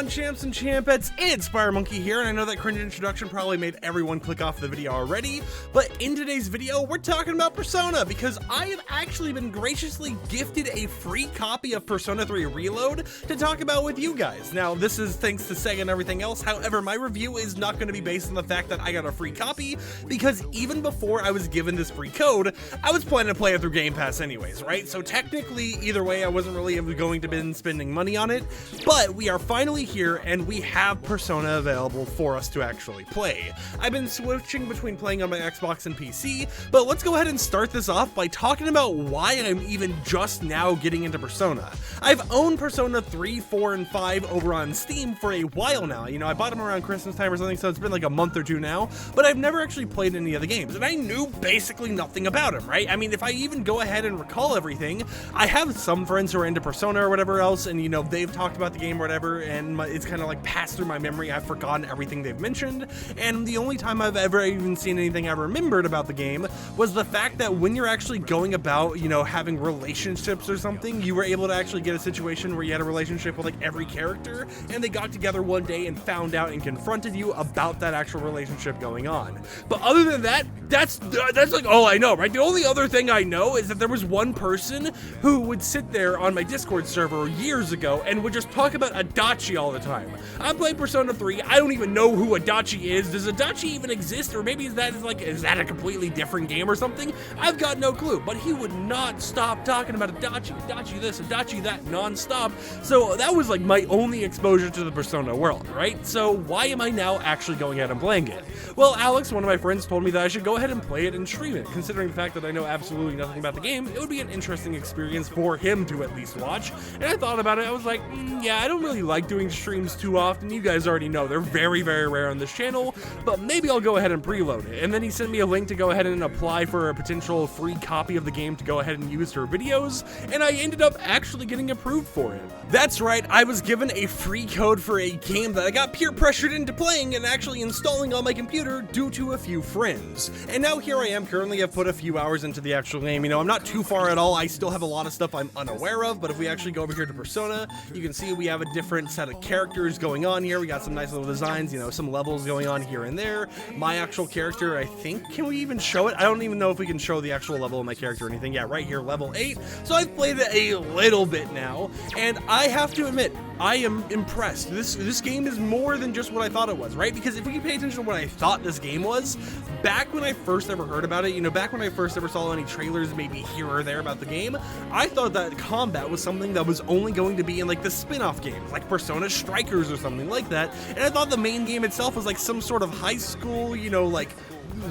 on, champs and champettes, it's FireMonkey here, and I know that cringe introduction probably made everyone click off the video already, but in today's video, we're talking about Persona, because I have actually been graciously gifted a free copy of Persona 3 Reload to talk about with you guys. Now, this is thanks to Sega and everything else, however, my review is not going to be based on the fact that I got a free copy, because even before I was given this free code, I was planning to play it through Game Pass anyways, right? So technically, either way, I wasn't really going to be spending money on it, but we are finally here and we have Persona available for us to actually play. I've been switching between playing on my Xbox and PC, but let's go ahead and start this off by talking about why I'm even just now getting into Persona. I've owned Persona 3, 4, and 5 over on Steam for a while now. You know, I bought them around Christmas time or something, so it's been like a month or two now, but I've never actually played any of the games, and I knew basically nothing about them, right? I mean, if I even go ahead and recall everything, I have some friends who are into Persona or whatever else, and you know, they've talked about the game or whatever, and it's kind of like passed through my memory. I've forgotten everything they've mentioned, and the only time I've ever even seen anything I remembered about the game was the fact that when you're actually going about, you know, having relationships or something, you were able to actually get a situation where you had a relationship with like every character, and they got together one day and found out and confronted you about that actual relationship going on. But other than that, that's like all I know, right? The only other thing I know is that there was one person who would sit there on my Discord server years ago and would just talk about Adachi all the time. I'm playing Persona 3, I don't even know who Adachi is. Does Adachi even exist? Or maybe is that a completely different game or something? I've got no clue, but he would not stop talking about Adachi this, Adachi that, non-stop. So that was like my only exposure to the Persona world, right? So why am I now actually going ahead and playing it? Well, Alex, one of my friends, told me that I should go ahead and play it and stream it. Considering the fact that I know absolutely nothing about the game, it would be an interesting experience for him to at least watch. And I thought about it, I was like, yeah, I don't really like doing streams too often. You guys already know they're very, very rare on this channel, but maybe I'll go ahead and preload it. And then he sent me a link to go ahead and apply for a potential free copy of the game to go ahead and use for videos, and I ended up actually getting approved for it. That's right, I was given a free code for a game that I got peer pressured into playing and actually installing on my computer due to a few friends. And now here I am, currently I've put a few hours into the actual game. You know, I'm not too far at all, I still have a lot of stuff I'm unaware of, but if we actually go over here to Persona, you can see we have a different set of characters going on here. We got some nice little designs, you know, some levels going on here and there. My actual character, I think, can we even show it? I don't even know if we can show the actual level of my character or anything. Yeah, right here, level 8. So I've played it a little bit now, and I have to admit, I am impressed. This game is more than just what I thought it was, right? Because if we can pay attention to what I thought this game was, back when I first ever heard about it, you know, back when I first ever saw any trailers maybe here or there about the game, I thought that combat was something that was only going to be in like the spin-off games, like Persona Strikers or something like that, and I thought the main game itself was like some sort of high school, you know, like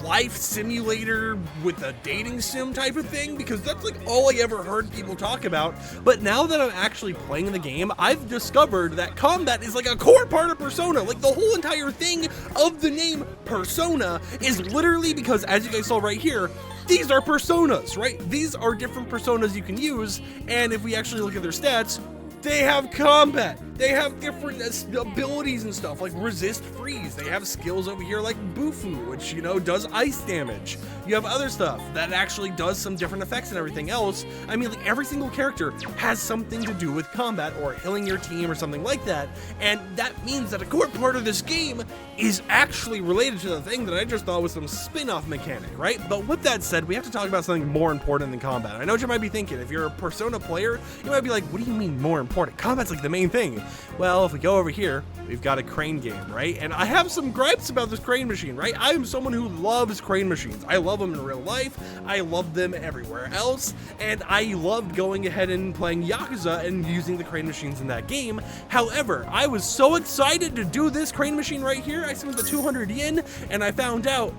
life simulator with a dating sim type of thing, because that's like all I ever heard people talk about. But now that I'm actually playing the game, I've discovered that combat is like a core part of Persona. Like the whole entire thing of the name Persona is literally because, as you guys saw right here, these are personas, right? These are different personas you can use, and if we actually look at their stats, they have combat. They have different abilities and stuff, like resist freeze. They have skills over here like Bufu, which, you know, does ice damage. You have other stuff that actually does some different effects and everything else. I mean, like every single character has something to do with combat or healing your team or something like that. And that means that a core part of this game is actually related to the thing that I just thought was some spin-off mechanic, right? But with that said, we have to talk about something more important than combat. I know what you might be thinking. If you're a Persona player, you might be like, what do you mean more important? Combat's like the main thing. Well, if we go over here, we've got a crane game, right? And I have some gripes about this crane machine, right? I am someone who loves crane machines. I love them in real life. I love them everywhere else. And I loved going ahead and playing Yakuza and using the crane machines in that game. However, I was so excited to do this crane machine right here. I spent the 200 yen and I found out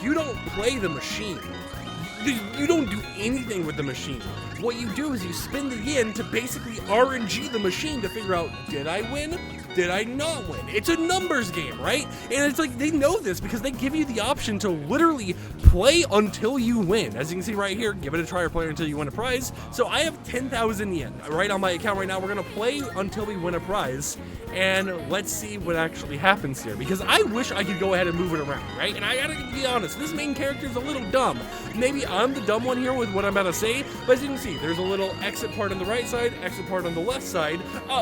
you don't play the machine. You don't do anything with the machine. What you do is you spend the yen to basically RNG the machine to figure out, did I win? Did I not win? It's a numbers game, right? And it's like, they know this because they give you the option to literally play until you win. As you can see right here, give it a try or play until you win a prize. So I have 10,000 yen right on my account right now. We're gonna play until we win a prize. And let's see what actually happens here, because I wish I could go ahead and move it around, right? And I gotta be honest, this main character is a little dumb. Maybe I'm the dumb one here with what I'm about to say, but as you can see, there's a little exit part on the right side, exit part on the left side.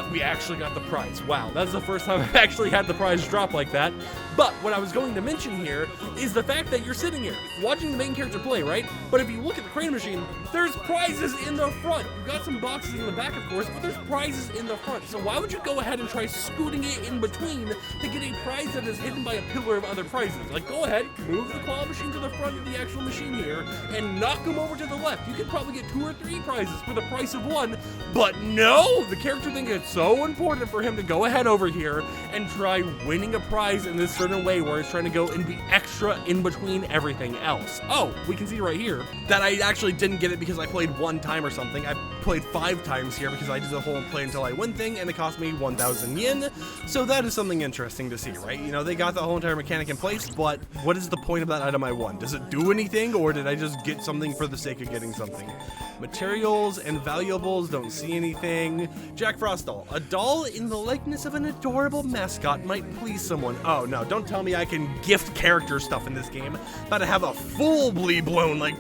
We actually got the prize. Wow, that's the first time I've actually had the prize drop like that. But what I was going to mention here is the fact that you're sitting here watching the main character play, right? But if you look at the crane machine, there's prizes in the front. You've got some boxes in the back, of course, but there's prizes in the front. So why would you go ahead and try scooting it in between to get a prize that is hidden by a pillar of other prizes? Like, go ahead, move the claw machine to the front of the actual machine here, and knock them over to the left. You could probably get 2 or 3 prizes for the price of 1, but no! The character thinks it's so important for him to go ahead over here and try winning a prize in this certain way where he's trying to go and be extra in between everything else. Oh, we can see right here that I actually didn't get it because I played 1 time or something. I played 5 times here because I did the whole play until I win thing, and it cost me 1,000 yen. So that is something interesting to see, right? You know, they got the whole entire mechanic in place, but what is the point of that item I won? Does it do anything, or did I just get something for the sake of getting something? Materials and valuables, don't see anything. Jack Frost doll. A doll in the likeness of an adorable mascot might please someone. Oh no, don't tell me I can gift character stuff in this game. About to have a fully blown, like,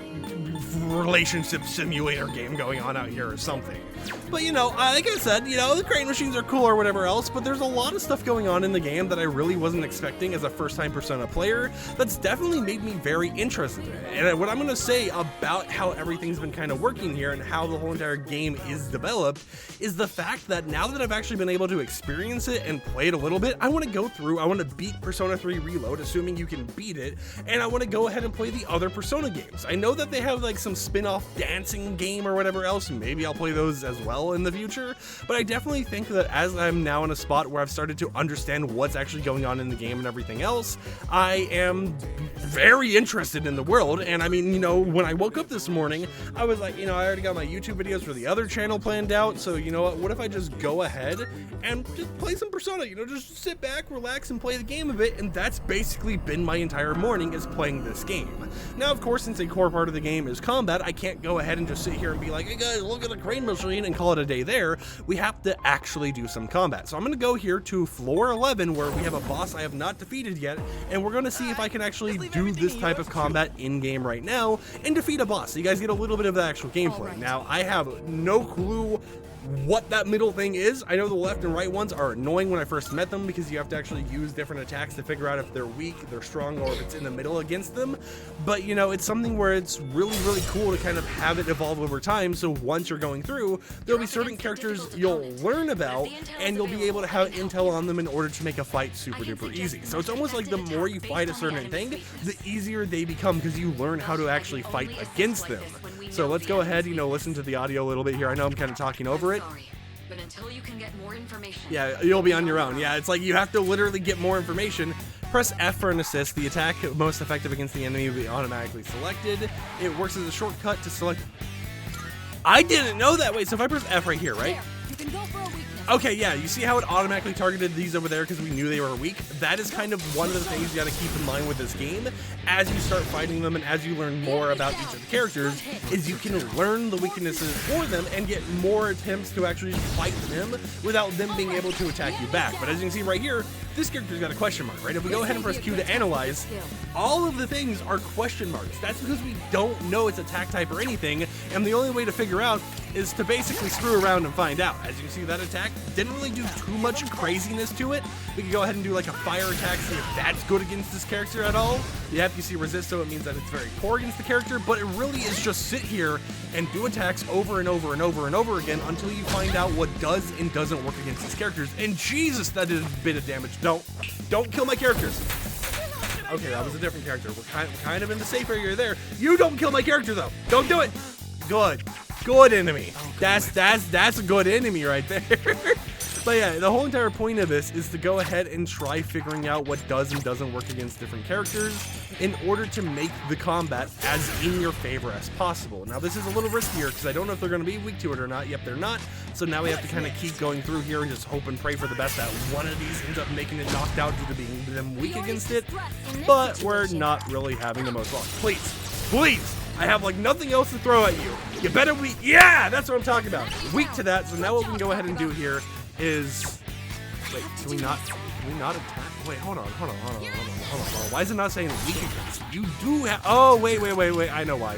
relationship simulator game going on out here or something. But you know, like I said, you know, the crane machines are cool or whatever else, but there's a lot of stuff going on in the game that I really wasn't expecting as a first-time Persona player that's definitely made me very interested in it. And what I'm going to say about how everything's been kind of working here and how the whole entire game is developed is the fact that now that I've actually been able to experience it and play it a little bit, I want to go through, I want to beat Persona 3 Reload, assuming you can beat it, and I want to go ahead and play the other Persona games. I know that they have like some spin-off dancing game or whatever else, and maybe I'll play those as well in the future, but I definitely think that as I'm now in a spot where I've started to understand what's actually going on in the game and everything else, I am very interested in the world. And I mean, you know, when I woke up this morning, I was like, you know, I already got my YouTube videos for the other channel planned out, so you know what if I just go ahead and just play some Persona, you know, just sit back, relax, and play the game a bit. And that's basically been my entire morning, is playing this game. Now, of course, since a core part of the game is combat, I can't go ahead and just sit here and be like, hey guys, look at the crane machine and call it a day there. We have to actually do some combat. So I'm going to go here to floor 11 where we have a boss I have not defeated yet, and we're going to see if I can actually do this type of combat in game right now and defeat a boss, so you guys get a little bit of the actual gameplay. Now, I have no clue what that middle thing is. I know the left and right ones are annoying when I first met them because you have to actually use different attacks to figure out if they're weak, they're strong, or if it's in the middle against them. But you know, it's something where it's really cool to kind of have it evolve over time. So once you're going through, there'll be certain characters you'll learn about, and you'll be able to have intel on them in order to make a fight super duper easy. So it's almost like the more you fight a certain thing, the easier they become because you learn how to actually fight against them. So let's go ahead, you know, listen to the audio a little bit here. I know I'm kind of talking over it. But until you can get more information. Yeah, you'll be on your own. Yeah, it's like you have to literally get more information. Press F for an assist. The attack most effective against the enemy will be automatically selected. It works as a shortcut to select. I didn't know that. Wait, so if I press F right here, right? You can go for a weakness. Okay, yeah, you see how it automatically targeted these over there because we knew they were weak? That is kind of one of the things you gotta keep in mind with this game as you start fighting them and as you learn more about each of the characters, is you can learn the weaknesses for them and get more attempts to actually fight them without them being able to attack you back. But as you can see right here, this character's got a question mark, right? If we go ahead and press Q to analyze, all of the things are question marks. That's because we don't know its attack type or anything, and the only way to figure out is to basically screw around and find out. As you can see, that attack didn't really do too much craziness to it. We could go ahead and do like a fire attack, see if that's good against this character at all. Yep, you see resist, so it means that it's very poor against the character, but it really is just sit here and do attacks over and over and over and over again until you find out what does and doesn't work against these characters. And Jesus, that did a bit of damage. Don't kill my characters. Okay, that was a different character. We're kind of in the safe area there. You don't kill my character though. Don't do it. Good enemy. That's a good enemy right there. But yeah, the whole entire point of this is to go ahead and try figuring out what does and doesn't work against different characters in order to make the combat as in your favor as possible. Now this is a little riskier because I don't know if they're going to be weak to it or not. Yep, they're not. So now we have to kind of keep going through here and just hope and pray for the best that one of these ends up making it knocked out due to being them weak against it. But we're not really having the most luck. Please. I have like nothing else to throw at you. You better be, yeah, that's what I'm talking about. Weak to that. So now what we can go ahead and do here is, wait, can we not? Can we not attack? Wait, hold on. Why is it not saying weak against? You do have, oh, wait, I know why.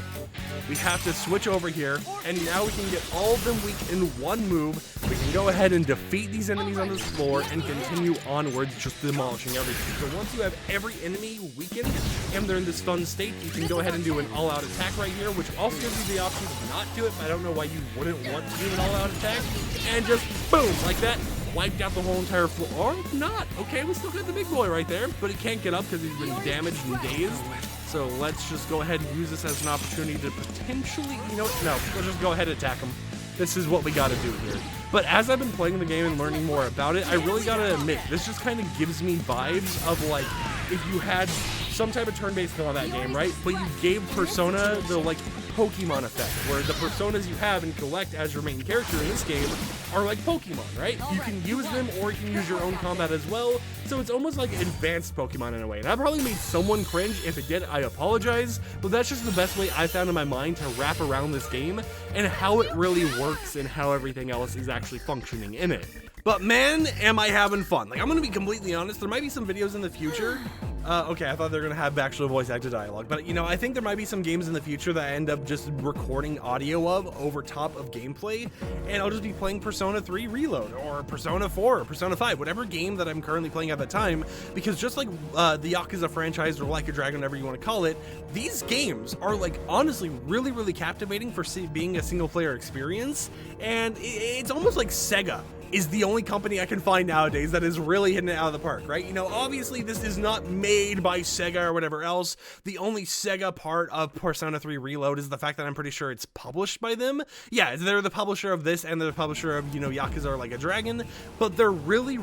We have to switch over here, and now we can get all of them weak in one move. We can go ahead and defeat these enemies on this floor and continue onwards, just demolishing everything. So once you have every enemy weakened and they're in this stunned state, you can go ahead and do an all-out attack right here, which also gives you the option to not do it, but I don't know why you wouldn't want to do an all-out attack. And just boom, like that. Wiped out the whole entire floor, or not. Okay, we still got the big boy right there, but he can't get up because he's been damaged and dazed. So let's just go ahead and use this as an opportunity to potentially, no, we'll just go ahead and attack him. This is what we gotta do here. But as I've been playing the game and learning more about it, I really gotta admit, this just kind of gives me vibes of like, if you had some type of turn-based combat game, right? But you gave Persona the like Pokemon effect, where the personas you have and collect as your main character in this game are like Pokemon, right? You can use them or you can use your own combat as well. So it's almost like advanced Pokemon in a way. And I probably made someone cringe. If it did, I apologize. But that's just the best way I found in my mind to wrap around this game and how it really works and how everything else is actually functioning in it. But man, am I having fun. Like, I'm gonna be completely honest, there might be some videos in the future. Okay, I thought they were gonna have actual voice acted dialogue, but you know, I think there might be some games in the future that I end up just recording audio of over top of gameplay, and I'll just be playing Persona 3 Reload, or Persona 4, or Persona 5, whatever game that I'm currently playing at the time, because just like the Yakuza franchise, or Like a Dragon, whatever you want to call it, these games are like honestly really captivating for being a single player experience, and it's almost like Sega is the only company I can find nowadays that is really hitting it out of the park, right? You know, obviously this is not made by Sega or whatever else. The only Sega part of Persona 3 Reload is the fact that I'm pretty sure it's published by them. Yeah, they're the publisher of this and they're the publisher of, you know, Yakuza or Like a Dragon, but they're really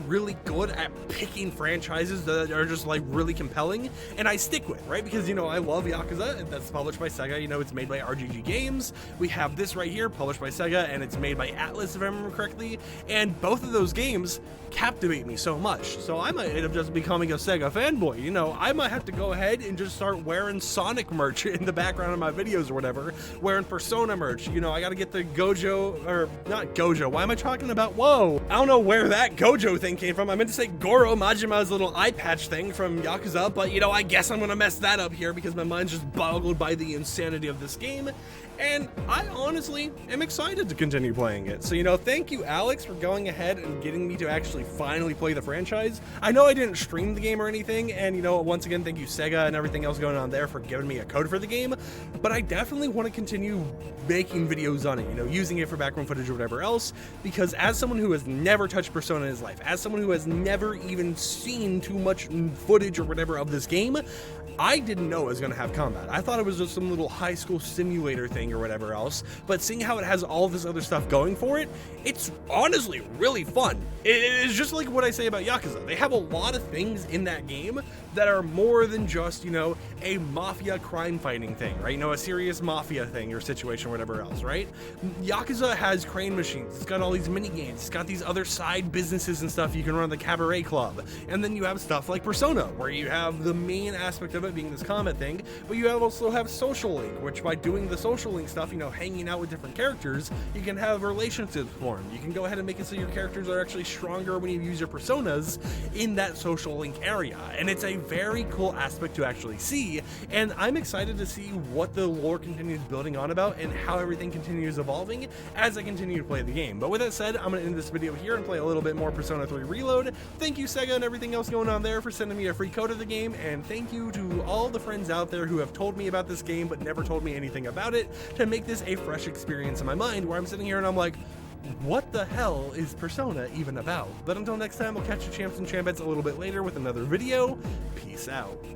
good at picking franchises that are just like really compelling and I stick with, right? Because, you know, I love Yakuza, that's published by Sega, you know, it's made by RGG Games. We have this right here, published by Sega, and it's made by Atlas, if I remember correctly, and both of those games captivate me so much, so I might end up just becoming a Sega fanboy. You know, I might have to go ahead and just start wearing Sonic merch in the background of my videos or whatever, wearing Persona merch. You know, I gotta get the Gojo, or not Gojo, why am I talking about, whoa, I don't know where that Gojo thing came from. I meant to say Goro Majima's little eye patch thing from Yakuza, but you know, I guess I'm gonna mess that up here because my mind's just boggled by the insanity of this game, and I honestly am excited to continue playing it. So, you know, thank you, Alex, for going ahead and getting me to actually finally play the franchise. I know I didn't stream the game or anything, and you know, once again, thank you Sega and everything else going on there for giving me a code for the game, but I definitely want to continue making videos on it, you know, using it for background footage or whatever else, because as someone who has never touched Persona in his life, as someone who has never even seen too much footage or whatever of this game, I didn't know it was going to have combat. I thought it was just some little high school simulator thing or whatever else, but seeing how it has all this other stuff going for it, it's honestly really fun. It's just like what I say about Yakuza. They have a lot of things in that game that are more than just, you know, a mafia crime fighting thing, right? You know, a serious mafia thing or situation or whatever else, right? Yakuza has crane machines. It's got all these mini games. It's got these other side businesses and stuff. You can run the cabaret club. And then you have stuff like Persona, where you have the main aspect of it being this combat thing, but you also have social link, which by doing the social link stuff, you know, hanging out with different characters, you can have relationships formed. You can go ahead and make it so your characters are actually stronger when you use your personas in that social link area, and it's a very cool aspect to actually see, and I'm excited to see what the lore continues building on about and how everything continues evolving as I continue to play the game. But with that said, I'm going to end this video here and play a little bit more Persona 3 Reload. Thank you Sega and everything else going on there for sending me a free code of the game, and thank you to all the friends out there who have told me about this game but never told me anything about it, to make this a fresh experience in my mind where I'm sitting here and I'm like, what the hell is Persona even about? But until next time, I'll catch you champs and chambettes a little bit later with another video. Peace out.